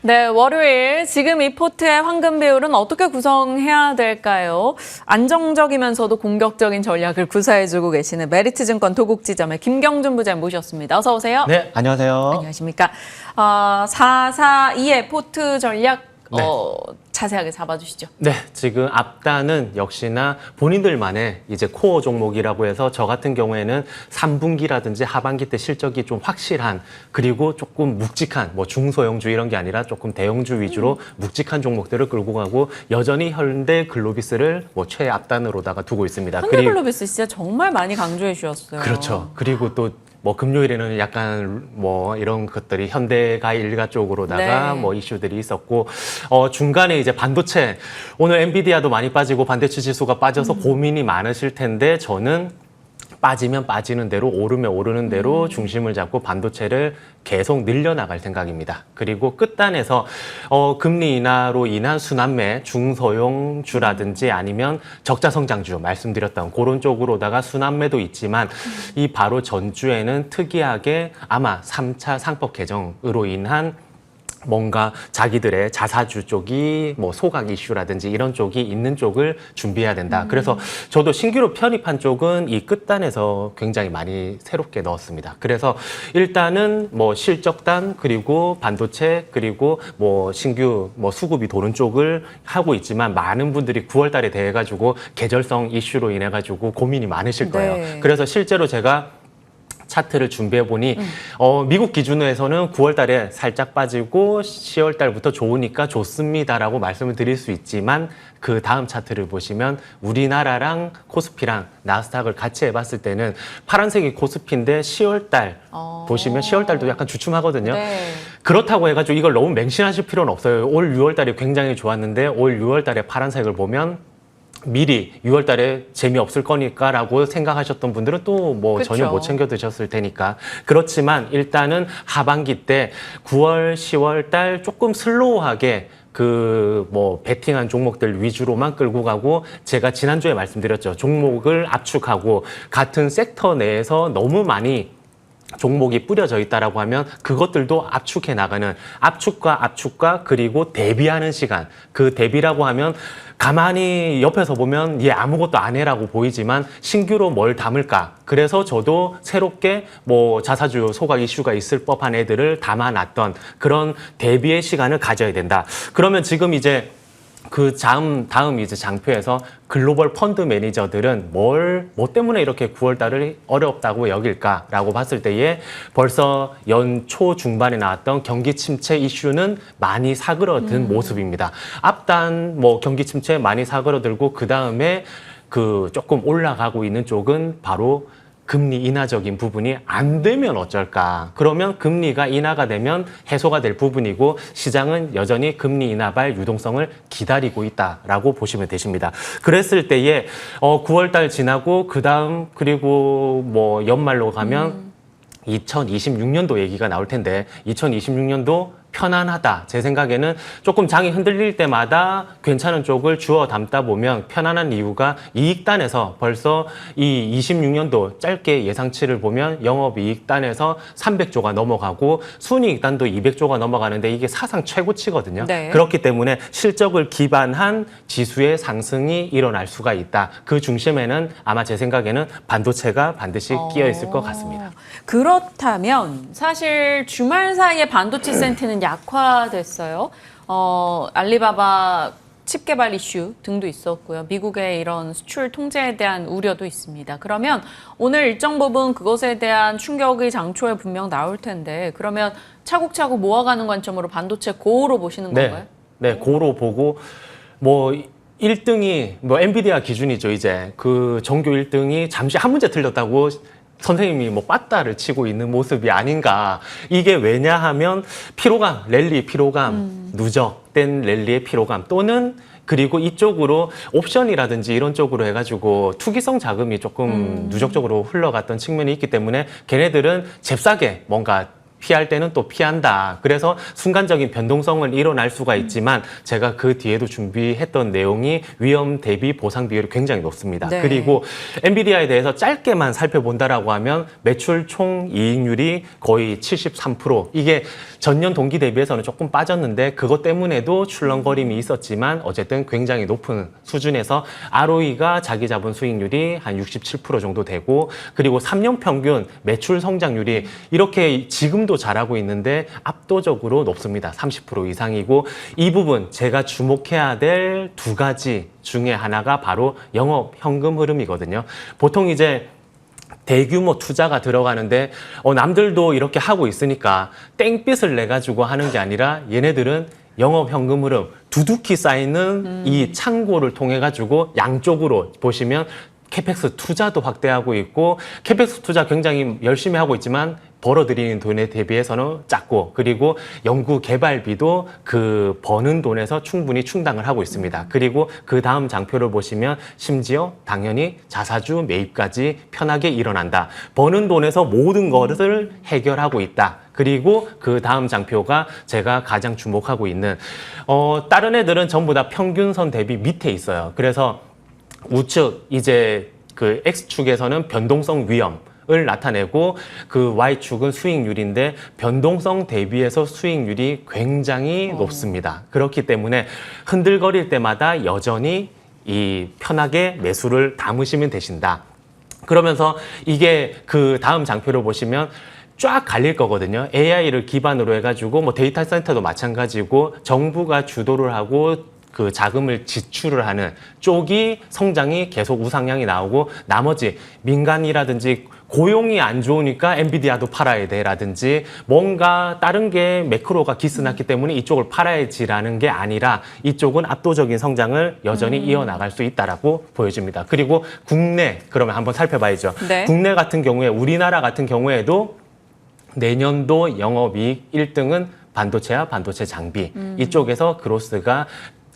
네, 월요일 지금 이 포트의 황금 비율은 어떻게 구성해야 될까요? 안정적이면서도 공격적인 전략을 구사해주고 계시는 메리트증권 도곡지점의 김경준 부장 모셨습니다. 어서 오세요. 네, 안녕하세요. 안녕하십니까. 442의 포트 전략 네. 자세하게 잡아주시죠. 네, 지금 앞단은 역시나 본인들만의 이제 코어 종목이라고 해서 저 같은 경우에는 3분기라든지 하반기 때 실적이 좀 확실한 그리고 조금 묵직한 뭐 중소형주 이런 게 아니라 조금 대형주 위주로 묵직한 종목들을 끌고 가고 여전히 현대 글로비스를 뭐 최앞단으로다가 두고 있습니다. 현대 글로비스 진짜 정말 많이 강조해 주셨어요. 그렇죠. 그리고 또 뭐 금요일에는 약간 뭐 이런 것들이 현대가 일가 쪽으로다가 네. 뭐 이슈들이 있었고 중간에 이제 반도체 오늘 엔비디아도 많이 빠지고 반도체 지수가 빠져서 고민이 많으실 텐데 저는 빠지면 빠지는 대로 오르면 오르는 대로 중심을 잡고 반도체를 계속 늘려나갈 생각입니다. 그리고 끝단에서 금리 인하로 인한 순환매 중소형주라든지 아니면 적자성장주 말씀드렸던 그런 쪽으로다가 순환매도 있지만 이 바로 전주에는 특이하게 아마 3차 상법 개정으로 인한 뭔가 자기들의 자사주 쪽이 뭐 소각 이슈라든지 이런 쪽이 있는 쪽을 준비해야 된다. 그래서 저도 신규로 편입한 쪽은 이 끝단에서 굉장히 많이 새롭게 넣었습니다. 그래서 일단은 뭐 실적단 그리고 반도체 그리고 뭐 신규 뭐 수급이 도는 쪽을 하고 있지만 많은 분들이 9월 달에 대해 가지고 계절성 이슈로 인해 가지고 고민이 많으실 거예요. 네. 그래서 실제로 제가 차트를 준비해 보니 미국 기준에서는 9월 달에 살짝 빠지고 10월 달부터 좋으니까 좋습니다라고 말씀을 드릴 수 있지만 그 다음 차트를 보시면 우리나라랑 코스피랑 나스닥을 같이 해봤을 때는 파란색이 코스피인데 10월 달 보시면 10월 달도 약간 주춤하거든요. 네. 그렇다고 해가지고 이걸 너무 맹신하실 필요는 없어요. 올 6월 달이 굉장히 좋았는데 올 6월 달에 파란색을 보면 미리 6월 달에 재미없을 거니까라고 생각하셨던 분들은 또 뭐 전혀 못 챙겨 드셨을 테니까. 그렇지만 일단은 하반기 때 9월, 10월 달 조금 슬로우하게 그 뭐 베팅한 종목들 위주로만 끌고 가고 제가 지난주에 말씀드렸죠. 종목을 압축하고 같은 섹터 내에서 너무 많이 종목이 뿌려져 있다라고 하면 그것들도 압축해 나가는 압축과 그리고 대비하는 시간. 그 대비라고 하면 가만히 옆에서 보면 얘 아무것도 안 해라고 보이지만 신규로 뭘 담을까. 그래서 저도 새롭게 뭐 자사주 소각 이슈가 있을 법한 애들을 담아놨던 그런 대비의 시간을 가져야 된다. 그러면 지금 이제 그 다음 이제 장표에서 글로벌 펀드 매니저들은 뭐 때문에 이렇게 9월 달을 어렵다고 여길까라고 봤을 때에 벌써 연초 중반에 나왔던 경기 침체 이슈는 많이 사그러든 모습입니다. 앞단 뭐 경기 침체 많이 사그러들고 그 다음에 그 조금 올라가고 있는 쪽은 바로 금리 인하적인 부분이 안 되면 어쩔까? 그러면 금리가 인하가 되면 해소가 될 부분이고 시장은 여전히 금리 인하발 유동성을 기다리고 있다라고 보시면 되십니다. 그랬을 때에 9월 달 지나고 그다음 그리고 뭐 연말로 가면 2026년도 얘기가 나올 텐데 2026년도 편안하다. 제 생각에는 조금 장이 흔들릴 때마다 괜찮은 쪽을 주워 담다 보면 편안한 이유가 이익단에서 벌써 이 26년도 짧게 예상치를 보면 영업이익단에서 300조가 넘어가고 순이익단도 200조가 넘어가는데 이게 사상 최고치거든요. 네. 그렇기 때문에 실적을 기반한 지수의 상승이 일어날 수가 있다. 그 중심에는 아마 제 생각에는 반도체가 반드시 끼어 있을 것 같습니다. 그렇다면 사실 주말 사이에 반도체 센트는 약화됐어요. 알리바바 칩 개발 이슈 등도 있었고요. 미국의 이런 수출 통제에 대한 우려도 있습니다. 그러면 오늘 일정 부분 그것에 대한 충격이 장초에 분명 나올 텐데 그러면 차곡차곡 모아가는 관점으로 반도체 고로 보시는 건가요? 네, 고로 보고 뭐 1등이 뭐 엔비디아 기준이죠. 이제 그 전교 1등이 잠시 한 문제 틀렸다고 선생님이 뭐 빠따를 치고 있는 모습이 아닌가. 이게 왜냐하면 피로감, 랠리 피로감, 누적된 랠리의 피로감 또는 그리고 이쪽으로 옵션이라든지 이런 쪽으로 해가지고 투기성 자금이 조금 누적적으로 흘러갔던 측면이 있기 때문에 걔네들은 잽싸게 뭔가 피할 때는 또 피한다. 그래서 순간적인 변동성은 일어날 수가 있지만 제가 그 뒤에도 준비했던 내용이 위험 대비 보상 비율이 굉장히 높습니다. 네. 그리고 엔비디아에 대해서 짧게만 살펴본다라고 하면 매출 총 이익률이 거의 73%. 이게 전년 동기 대비해서는 조금 빠졌는데 그것 때문에도 출렁거림이 있었지만 어쨌든 굉장히 높은 수준에서 ROE가 자기 자본 수익률이 한 67% 정도 되고 그리고 3년 평균 매출 성장률이 이렇게 지금도 잘하고 있는데 압도적으로 높습니다. 30% 이상이고 이 부분 제가 주목해야 될 두 가지 중에 하나가 바로 영업 현금 흐름이거든요. 보통 이제 대규모 투자가 들어가는데 남들도 이렇게 하고 있으니까 땡빛을 내 가지고 하는 게 아니라 얘네들은 영업 현금 흐름 두둑히 쌓이는 이 창고를 통해 가지고 양쪽으로 보시면 캐펙스 투자도 확대하고 있고 캐펙스 투자 굉장히 열심히 하고 있지만 벌어들이는 돈에 대비해서는 작고 그리고 연구 개발비도 그 버는 돈에서 충분히 충당을 하고 있습니다. 그리고 그 다음 장표를 보시면 심지어 당연히 자사주 매입까지 편하게 일어난다. 버는 돈에서 모든 것을 해결하고 있다. 그리고 그 다음 장표가 제가 가장 주목하고 있는 다른 애들은 전부 다 평균선 대비 밑에 있어요. 그래서 우측 이제 그 X축에서는 변동성 위험을 나타내고 그 Y축은 수익률인데 변동성 대비해서 수익률이 굉장히 높습니다. 그렇기 때문에 흔들거릴 때마다 여전히 이 편하게 매수를 담으시면 되신다. 그러면서 이게 그 다음 장표를 보시면 쫙 갈릴 거거든요. AI를 기반으로 해가지고 뭐 데이터 센터도 마찬가지고 정부가 주도를 하고 그 자금을 지출을 하는 쪽이 성장이 계속 우상향이 나오고 나머지 민간이라든지 고용이 안 좋으니까 엔비디아도 팔아야 돼라든지 뭔가 다른 게 매크로가 기스났기 때문에 이쪽을 팔아야지라는 게 아니라 이쪽은 압도적인 성장을 여전히 이어나갈 수 있다라고 보여집니다. 그리고 국내 그러면 한번 살펴봐야죠. 네. 국내 같은 경우에 우리나라 같은 경우에도 내년도 영업이익 1등은 반도체와 반도체 장비 이쪽에서 그로스가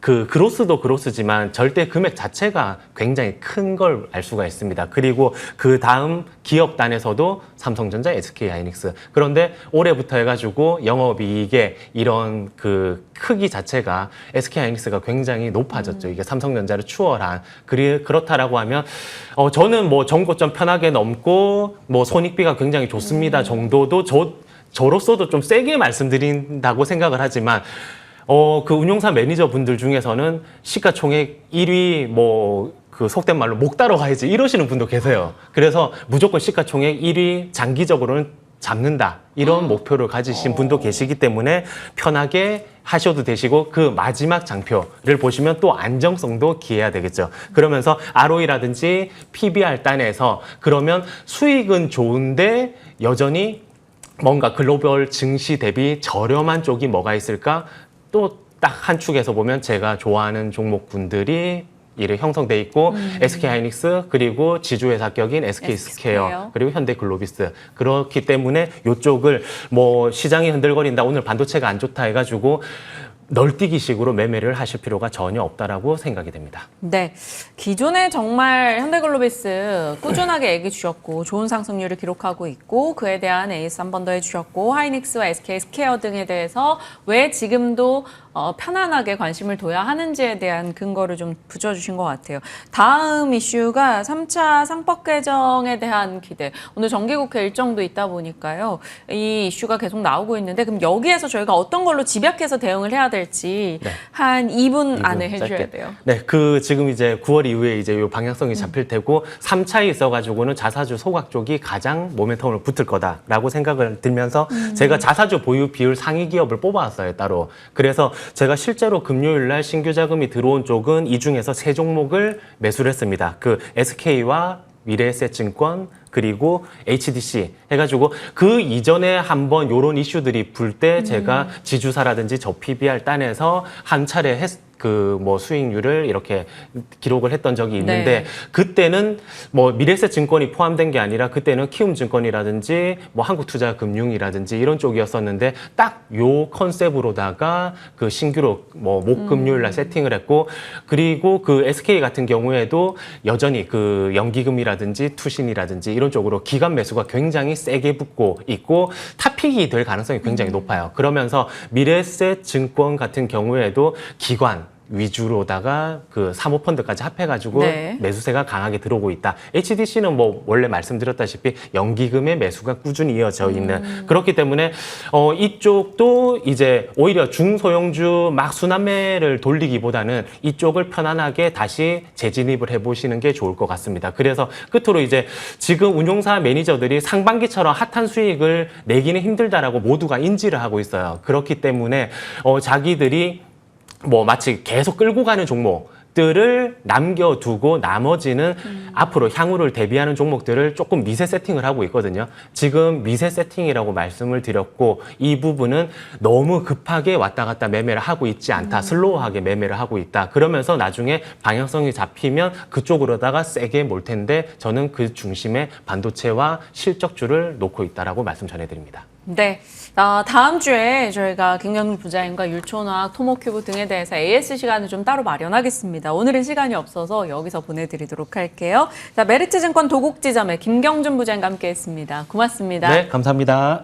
그 그로스도 그로스지만 절대 금액 자체가 굉장히 큰 걸 알 수가 있습니다. 그리고 그 다음 기업단에서도 삼성전자, SK하이닉스. 그런데 올해부터 해가지고 영업이익의 이런 그 크기 자체가 SK하이닉스가 굉장히 높아졌죠. 이게 삼성전자를 추월한. 그렇다라고 하면 저는 뭐 정고점 편하게 넘고 뭐 손익비가 굉장히 좋습니다 정도도 저로서도 좀 세게 말씀드린다고 생각을 하지만 그 운용사 매니저 분들 중에서는 시가총액 1위 그 속된 말로 목 따러 가야지 이러시는 분도 계세요. 그래서 무조건 시가총액 1위 장기적으로는 잡는다. 이런 목표를 가지신 분도 계시기 때문에 편하게 하셔도 되시고 그 마지막 장표를 보시면 또 안정성도 기해야 되겠죠. 그러면서 ROE라든지 PBR 단에서 그러면 수익은 좋은데 여전히 뭔가 글로벌 증시 대비 저렴한 쪽이 뭐가 있을까? 또 딱 한 축에서 보면 제가 좋아하는 종목군들이 이렇게 형성돼 있고 SK하이닉스 그리고 지주회사 격인 SK스퀘어 그리고 현대글로비스 그렇기 때문에 이쪽을 뭐 시장이 흔들거린다 오늘 반도체가 안 좋다 해가지고 널뛰기식으로 매매를 하실 필요가 전혀 없다라고 생각이 됩니다. 네, 기존에 정말 현대글로비스 꾸준하게 얘기 주셨고 좋은 상승률을 기록하고 있고 그에 대한 에이스 한 번 더 해주셨고 하이닉스와 SK스퀘어 등에 대해서 왜 지금도 편안하게 관심을 둬야 하는지에 대한 근거를 좀 붙여주신 것 같아요. 다음 이슈가 3차 상법 개정에 대한 기대. 오늘 정기국회 일정도 있다 보니까요. 이 이슈가 계속 나오고 있는데 그럼 여기에서 저희가 어떤 걸로 집약해서 대응을 해야 될지 네. 한 2분 2분 안에 해줘야 짧게. 돼요. 네, 지금 이제 9월 이후에 이제 요 방향성이 잡힐 테고 3차에 있어가지고는 자사주 소각 쪽이 가장 모멘텀을 붙을 거다라고 생각을 들면서 제가 자사주 보유 비율 상위 기업을 뽑아왔어요 따로. 그래서 제가 실제로 금요일 날 신규 자금이 들어온 쪽은 이 중에서 3종목을 매수를 했습니다. 그 SK와 미래에셋증권 그리고 HDC 해가지고 그 이전에 한번 요런 이슈들이 불 때 제가 지주사라든지 저 PBR 단에서 한 차례 그 뭐 수익률을 이렇게 기록을 했던 적이 있는데 네. 그때는 뭐 미래에셋증권이 포함된 게 아니라 그때는 키움증권이라든지 뭐 한국투자금융이라든지 이런 쪽이었었는데 딱 요 컨셉으로다가 그 신규로 뭐 목금요일 날 세팅을 했고 그리고 그 SK 같은 경우에도 여전히 그 연기금이라든지 투신이라든지 이런 쪽으로 기관 매수가 굉장히 세게 붙고 있고 탑픽이 될 가능성이 굉장히 높아요. 그러면서 미래에셋증권 같은 경우에도 기관 위주로다가 그 사모펀드까지 합해가지고 네. 매수세가 강하게 들어오고 있다. HDC는 뭐 원래 말씀드렸다시피 연기금의 매수가 꾸준히 이어져 있는 그렇기 때문에 이쪽도 이제 오히려 중소형주 막 순환매를 돌리기보다는 이쪽을 편안하게 다시 재진입을 해보시는 게 좋을 것 같습니다. 그래서 끝으로 이제 지금 운용사 매니저들이 상반기처럼 핫한 수익을 내기는 힘들다라고 모두가 인지를 하고 있어요. 그렇기 때문에 자기들이 뭐 마치 계속 끌고 가는 종목들을 남겨두고 나머지는 앞으로 향후를 대비하는 종목들을 조금 미세 세팅을 하고 있거든요. 지금 미세 세팅이라고 말씀을 드렸고 이 부분은 너무 급하게 왔다 갔다 매매를 하고 있지 않다. 슬로우하게 매매를 하고 있다. 그러면서 나중에 방향성이 잡히면 그쪽으로다가 세게 몰 텐데 저는 그 중심에 반도체와 실적주를 놓고 있다라고 말씀 전해드립니다. 네. 다음 주에 저희가 김경률 부자님과 율촌화학, 토모큐브 등에 대해서 AS 시간을 좀 따로 마련하겠습니다. 오늘은 시간이 없어서 여기서 보내드리도록 할게요. 자, 메리츠증권 도곡지점의 김경준 부자님과 함께했습니다. 고맙습니다. 네, 감사합니다.